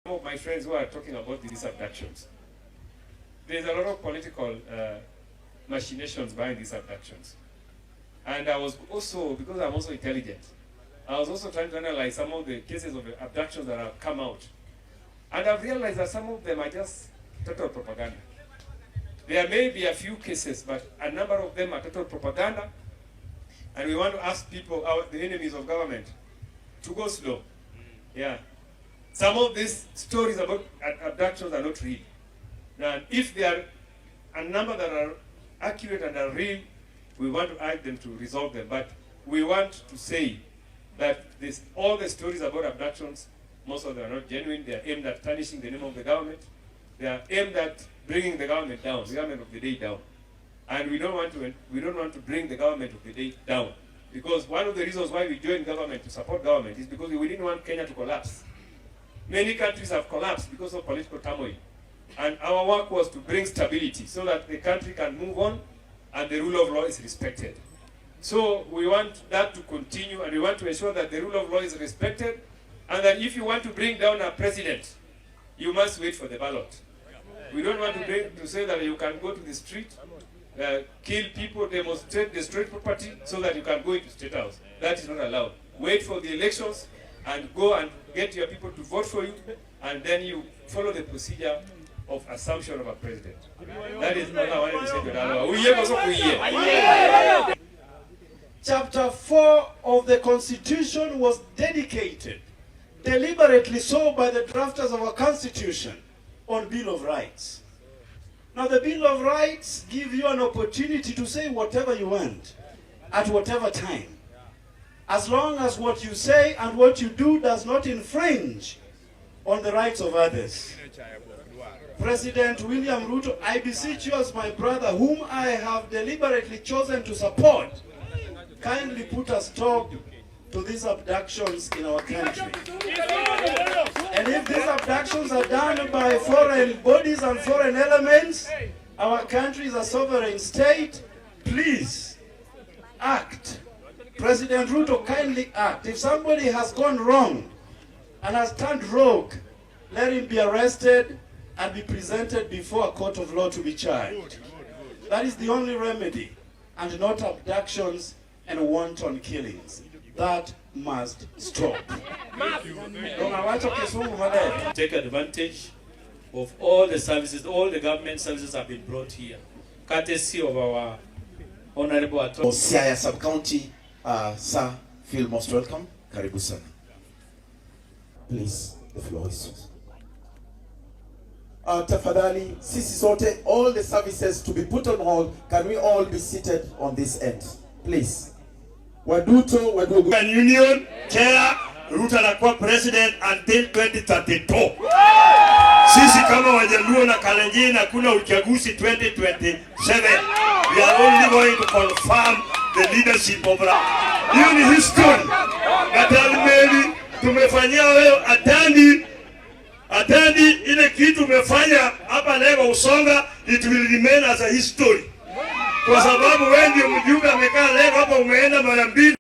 Some of my friends who are talking about these abductions, there's a lot of political machinations behind these abductions. And I was also, because I'm also intelligent, I was also trying to analyze some of the cases of abductions that have come out. And I've realized that some of them are just total propaganda. There may be a few cases, but a number of them are total propaganda. And we want to ask people, the enemies of government, to go slow. Yeah. Some of these stories about abductions are not real. Now, if there are a number that are accurate and are real, we want to urge them to resolve them. But we want to say that all the stories about abductions, most of them are not genuine. They are aimed at tarnishing the name of the government. They are aimed at bringing the government down, the government of the day down. And we don't want to bring the government of the day down. Because one of the reasons why we joined government to support government is because we didn't want Kenya to collapse. Many countries have collapsed because of political turmoil. And our work was to bring stability so that the country can move on and the rule of law is respected. So we want that to continue, and we want to ensure that the rule of law is respected, and that if you want to bring down a president, you must wait for the ballot. We don't want to say that you can go to the street, kill people, demonstrate, destroy property, so that you can go into State House. That is not allowed. Wait for the elections and go and get your people to vote for you, and then you follow the procedure of assumption of a president. That is what I wanted to say. Chapter 4 of the Constitution was dedicated, deliberately so by the drafters of our Constitution, on Bill of Rights. Now the Bill of Rights gives you an opportunity to say whatever you want, at whatever time, as long as what you say and what you do does not infringe on the rights of others. President William Ruto, I beseech you as my brother, whom I have deliberately chosen to support, kindly put a stop to these abductions in our country. And if these abductions are done by foreign bodies and foreign elements, our country is a sovereign state, please act. President Ruto, kindly act. If somebody has gone wrong and has turned rogue, let him be arrested and be presented before a court of law to be charged. That is the only remedy, and not abductions and wanton killings. That must stop. Take advantage of all the services, all the government services have been brought here. Courtesy of our honorable attorney. Siaya Sub-County, sir, feel most welcome. Karibu sana. Please, the floor is yours. Tafadhali, sisi sote, all the services to be put on hold. Can we all be seated on this end, please? Waduto, Wadugu. Union, Chair, Ruto anakuwa president until 2032. Sisi kama Wajaluo na Kalenjin hakuna uchaguzi 2027. We are only going to confirm the leadership of Ruto. Hiyo ni history. Natalmeli tumefanyia wewe atandi ile kitu umefanya hapa leo Usonga, it will remain as a history. Kwa sababu wewe ndio mjumbe amekaa leo hapa, umeenda mara mbili.